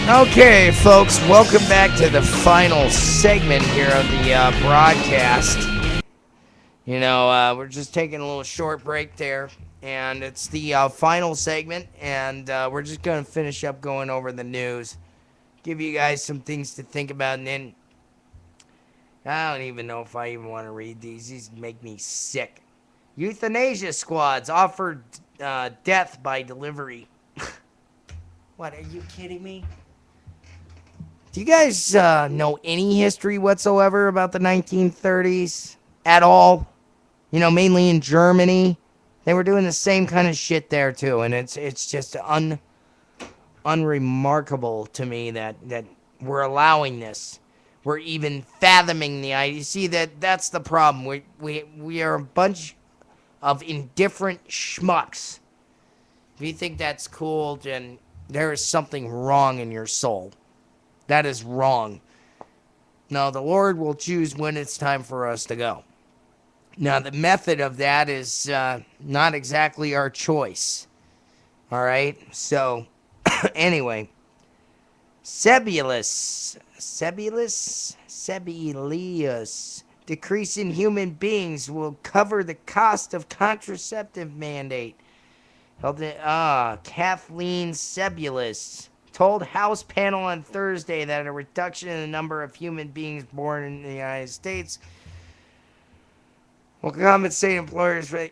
Okay, folks, welcome back to the final segment here of the broadcast. We're just taking a little short break there, and it's the final segment, and we're just going to finish up going over the news, give you guys some things to think about, and then I don't even know if I even want to read these. These make me sick. Euthanasia squads offered death by delivery. What, are you kidding me? Do you guys know any history whatsoever about the 1930s at all? Mainly in Germany. They were doing the same kind of shit there too, and it's just unremarkable to me that we're allowing this. We're even fathoming the idea. You see, that's the problem. We are a bunch of indifferent schmucks. If you think that's cool, then there is something wrong in your soul. That is wrong. No, the Lord will choose when it's time for us to go. Now, the method of that is not exactly our choice. All right? So, anyway. Sebelius. Decrease in human beings will cover the cost of contraceptive mandate. Kathleen Sebelius told House panel on Thursday that a reduction in the number of human beings born in the United States will compensate employers for...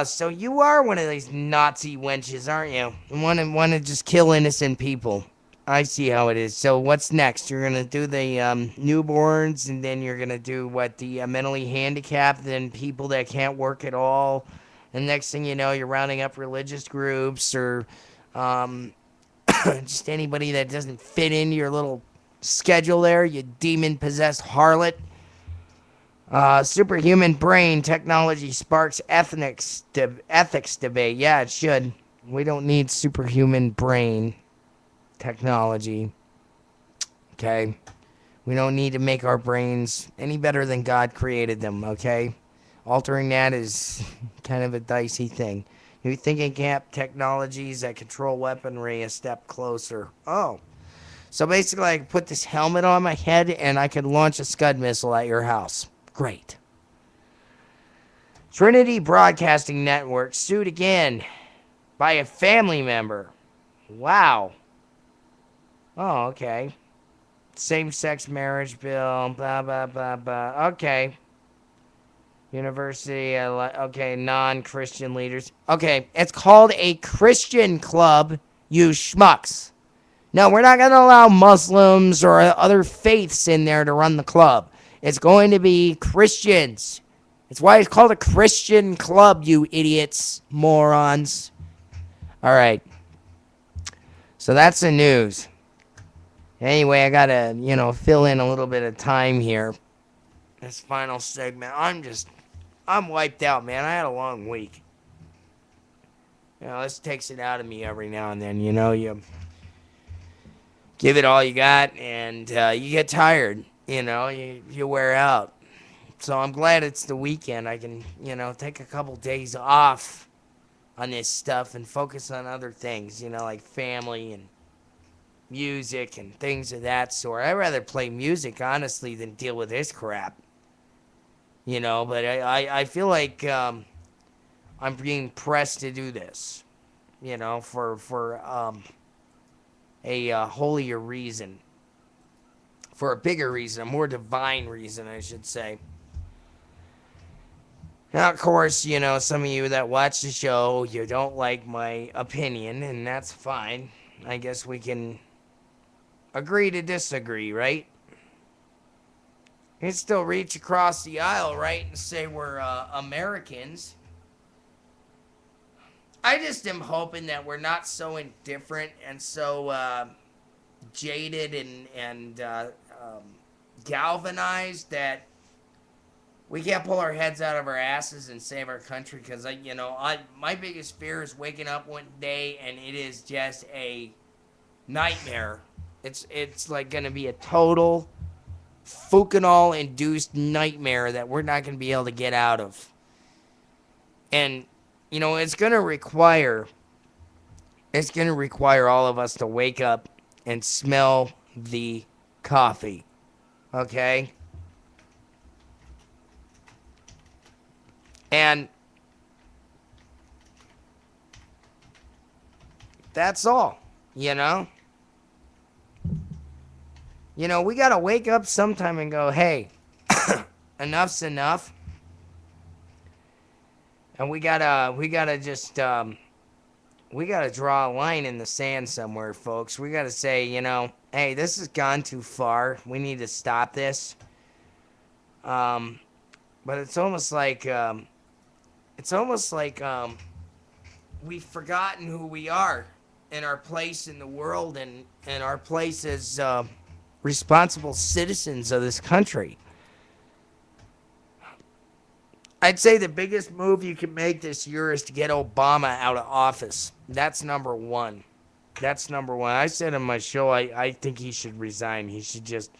so you are one of these Nazi wenches, aren't you? Want to just kill innocent people. I see how it is. So what's next? You're going to do the newborns, and then you're going to do, the mentally handicapped, then people that can't work at all. And next thing you know, you're rounding up religious groups or... just anybody that doesn't fit into your little schedule there, you demon-possessed harlot. Superhuman brain technology sparks ethics debate. Yeah, it should. We don't need superhuman brain technology. Okay? We don't need to make our brains any better than God created them, okay? Altering that is kind of a dicey thing. You thinking gap technologies that control weaponry a step closer. Oh. So basically I could put this helmet on my head and I could launch a Scud missile at your house. Great. Trinity Broadcasting Network sued again by a family member. Wow. Oh, okay. Same-sex marriage bill, blah, blah, blah, blah. Okay. University, okay, non-Christian leaders. Okay, it's called a Christian club, you schmucks. No, we're not going to allow Muslims or other faiths in there to run the club. It's going to be Christians. That's why it's called a Christian club, you idiots, morons. All right. So that's the news. Anyway, I got to, fill in a little bit of time here. This final segment. I'm wiped out, man. I had a long week. This takes it out of me every now and then. You give it all you got, and you get tired. You wear out. So I'm glad it's the weekend. I can, take a couple days off on this stuff and focus on other things, like family and music and things of that sort. I'd rather play music, honestly, than deal with this crap. But I feel like I'm being pressed to do this, for a holier reason. For a bigger reason, a more divine reason, I should say. Now, of course, some of you that watch the show, you don't like my opinion, and that's fine. I guess we can agree to disagree, right? You can still reach across the aisle, right, and say we're Americans. I just am hoping that we're not so indifferent and so jaded and galvanized that we can't pull our heads out of our asses and save our country. Because my biggest fear is waking up one day and it is just a nightmare. It's like going to be a total Fucanol-induced nightmare that we're not going to be able to get out of. And, it's going to require all of us to wake up and smell the coffee. Okay? And that's all, you know? You know, we got to wake up sometime and go, hey, enough's enough. And we got to just we got to draw a line in the sand somewhere, folks. We got to say, you know, hey, this has gone too far. We need to stop this. But it's almost like we've forgotten who we are and our place in the world and our place as responsible citizens of this country. I'd say the biggest move you can make this year is to get Obama out of office. That's number one. That's number one. I said on my show, I think he should resign. He should just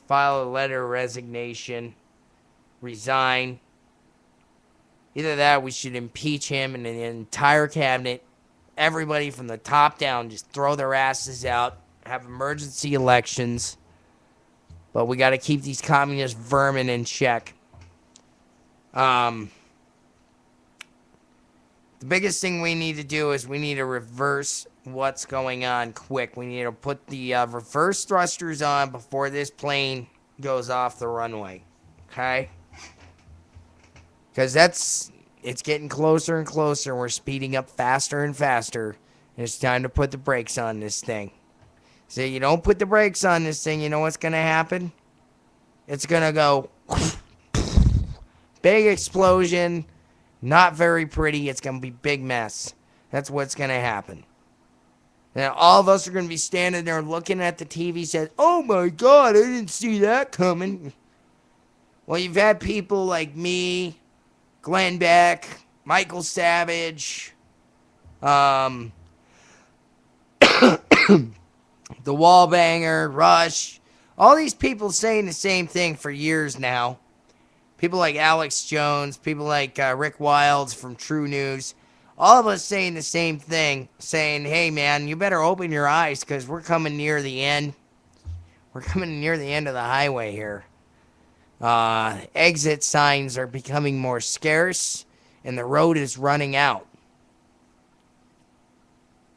file a letter of resignation, resign. Either that, we should impeach him and the entire cabinet. Everybody from the top down, just throw their asses out, have emergency elections. But we got to keep these communist vermin in check. The biggest thing we need to do is we need to reverse what's going on quick. We need to put the reverse thrusters on before this plane goes off the runway. Okay? Because it's getting closer and closer, and we're speeding up faster and faster. And it's time to put the brakes on this thing. So you don't put the brakes on this thing, you know what's going to happen? It's going to go big explosion, not very pretty. It's going to be big mess. That's what's going to happen. And all of us are going to be standing there looking at the TV said, oh my God, I didn't see that coming. Well, you've had people like me, Glenn Beck, Michael Savage, the Wallbanger, Rush, all these people saying the same thing for years now. People like Alex Jones, people like Rick Wilds from True News, all of us saying the same thing, saying, hey man, you better open your eyes because we're coming near the end. We're coming near the end of the highway here. Exit signs are becoming more scarce, and the road is running out.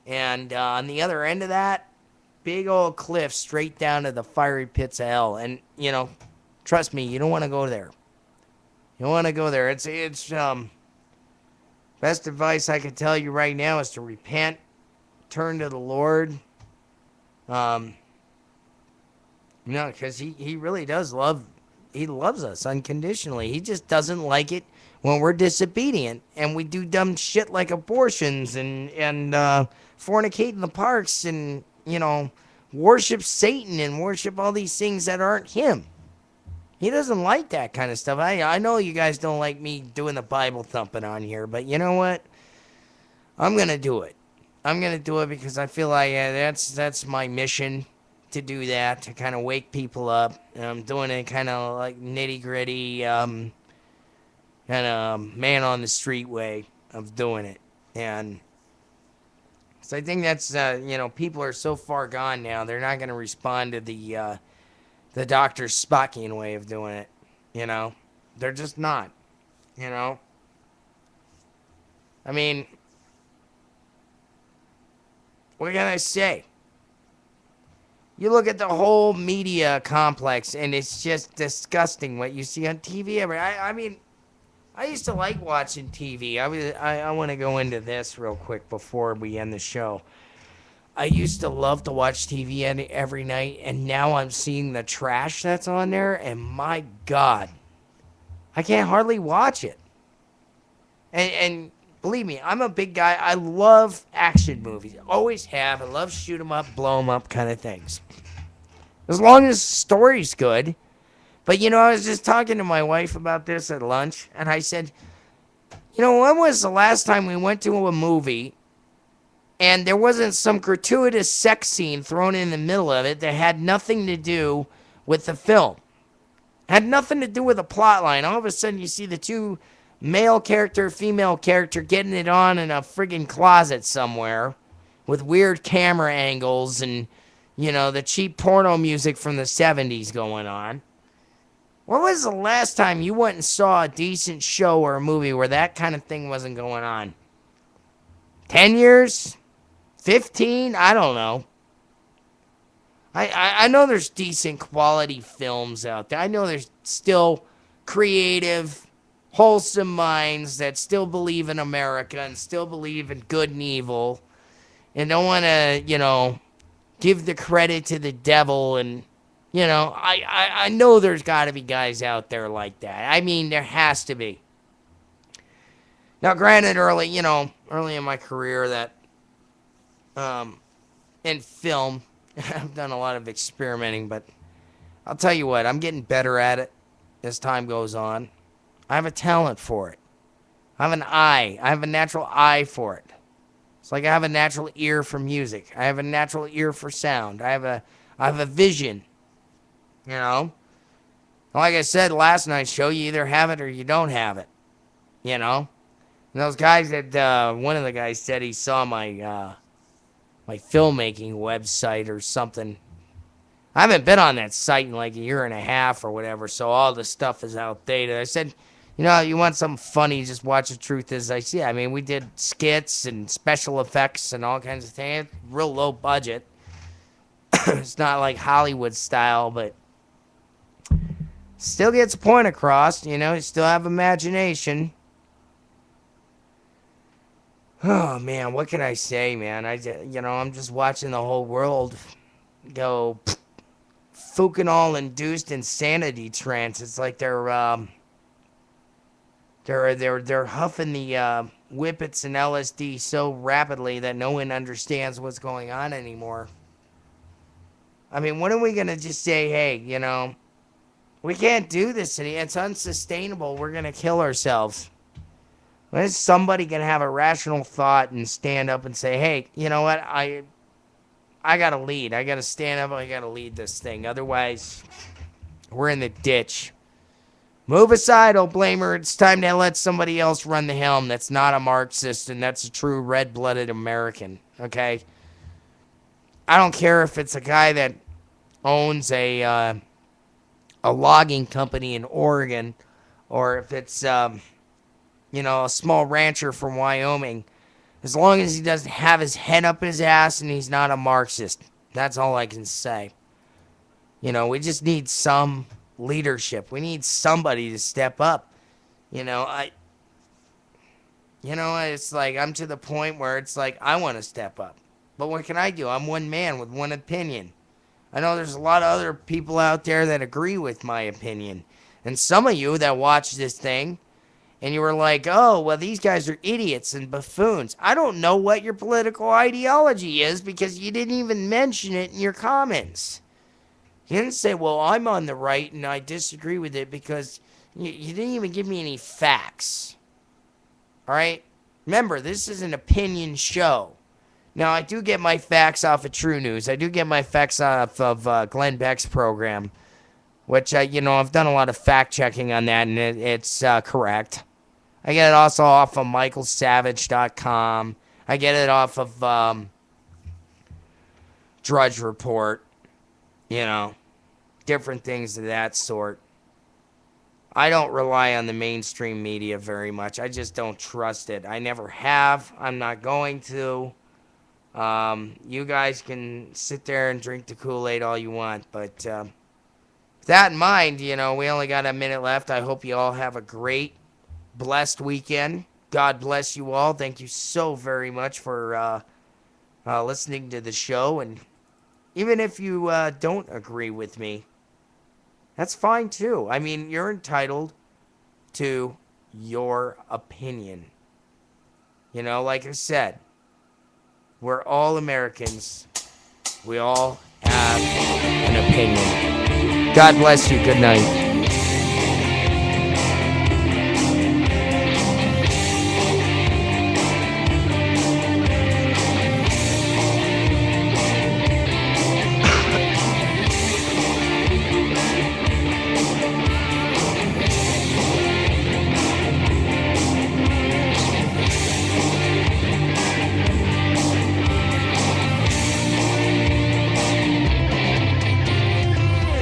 And on the other end of that, big old cliff straight down to the fiery pits of hell. And, you know, trust me, you don't want to go there. You don't want to go there. It's best advice I can tell you right now is to repent, turn to the Lord. You know, because he really does he loves us unconditionally. He just doesn't like it when we're disobedient and we do dumb shit like abortions and fornicate in the parks and, you know, worship Satan and worship all these things that aren't him. He doesn't like that kind of stuff. I know you guys don't like me doing the Bible thumping on here, but you know what? I'm going to do it. I'm going to do it because I feel like that's my mission to do that, to kind of wake people up. And I'm doing it kind of like nitty-gritty, kind of man on the street way of doing it. And so I think that's, you know, people are so far gone now, they're not going to respond to the Dr. Spockian way of doing it, you know? They're just not, you know? I mean, what can I say? You look at the whole media complex, and it's just disgusting what you see on TV. I mean, I used to like watching TV. I want to go into this real quick before we end the show. I used to love to watch TV every night, and now I'm seeing the trash that's on there, and my God, I can't hardly watch it. And believe me, I'm a big guy. I love action movies. Always have. I love shoot 'em up, blow 'em up kind of things. As long as the story's good. But, you know, I was just talking to my wife about this at lunch, and I said, you know, when was the last time we went to a movie and there wasn't some gratuitous sex scene thrown in the middle of it that had nothing to do with the film? Had nothing to do with the plot line. All of a sudden you see the two male character, female character getting it on in a friggin' closet somewhere with weird camera angles and, the cheap porno music from the 70s going on. When was the last time you went and saw a decent show or a movie where that kind of thing wasn't going on? 10 years? 15? I don't know. I know there's decent quality films out there. I know there's still creative, wholesome minds that still believe in America and still believe in good and evil and don't want to, give the credit to the devil. And, I know there's got to be guys out there like that. I mean, there has to be. Now, granted, early in my career that in film, I've done a lot of experimenting, but I'll tell you what, I'm getting better at it as time goes on. I have a talent for it. I have an eye. I have a natural eye for it. It's like I have a natural ear for music. I have a natural ear for sound. I have a vision. Like I said last night's show, you either have it or you don't have it. And those guys that one of the guys said he saw my filmmaking website or something. I haven't been on that site in like a year and a half or whatever, so all the stuff is outdated. I said, you want something funny, just watch The Truth As I See. I mean, we did skits and special effects and all kinds of things. Real low budget. It's not like Hollywood style, but still gets a point across. You still have imagination. Oh, man, what can I say, man? I'm just watching the whole world go Fucanol-induced insanity trance. It's like they're huffing the whippets and LSD so rapidly that no one understands what's going on anymore. I mean, when are we going to just say, hey, we can't do this anymore. It's unsustainable. We're going to kill ourselves. When is somebody going to have a rational thought and stand up and say, hey, you know what? I got to lead. I got to stand up. I got to lead this thing. Otherwise, we're in the ditch. Move aside, oh blamer. It's time to let somebody else run the helm that's not a Marxist and that's a true red-blooded American, okay? I don't care if it's a guy that owns a logging company in Oregon or if it's, a small rancher from Wyoming. As long as he doesn't have his head up his ass and he's not a Marxist. That's all I can say. We just need some leadership. We need somebody to step up. It's like I'm to the point where it's like I want to step up. But what can I do? I'm one man with one opinion. I know there's a lot of other people out there that agree with my opinion. And some of you that watch this thing, and you were like, oh, well, these guys are idiots and buffoons. I don't know what your political ideology is because you didn't even mention it in your comments. You didn't say, well, I'm on the right and I disagree with it because you didn't even give me any facts. All right? Remember, this is an opinion show. Now, I do get my facts off of True News. I do get my facts off of Glenn Beck's program, which, I've done a lot of fact-checking on that, and it's correct. I get it also off of michaelsavage.com. I get it off of Drudge Report. Different things of that sort. I don't rely on the mainstream media very much. I just don't trust it. I never have. I'm not going to. You guys can sit there and drink the Kool-Aid all you want, but with that in mind, we only got a minute left. I hope you all have a great, blessed weekend. God bless you all. Thank you so very much for listening to the show, and even if you don't agree with me, that's fine too. I mean, you're entitled to your opinion. Like I said, we're all Americans. We all have an opinion. God bless you. Good night.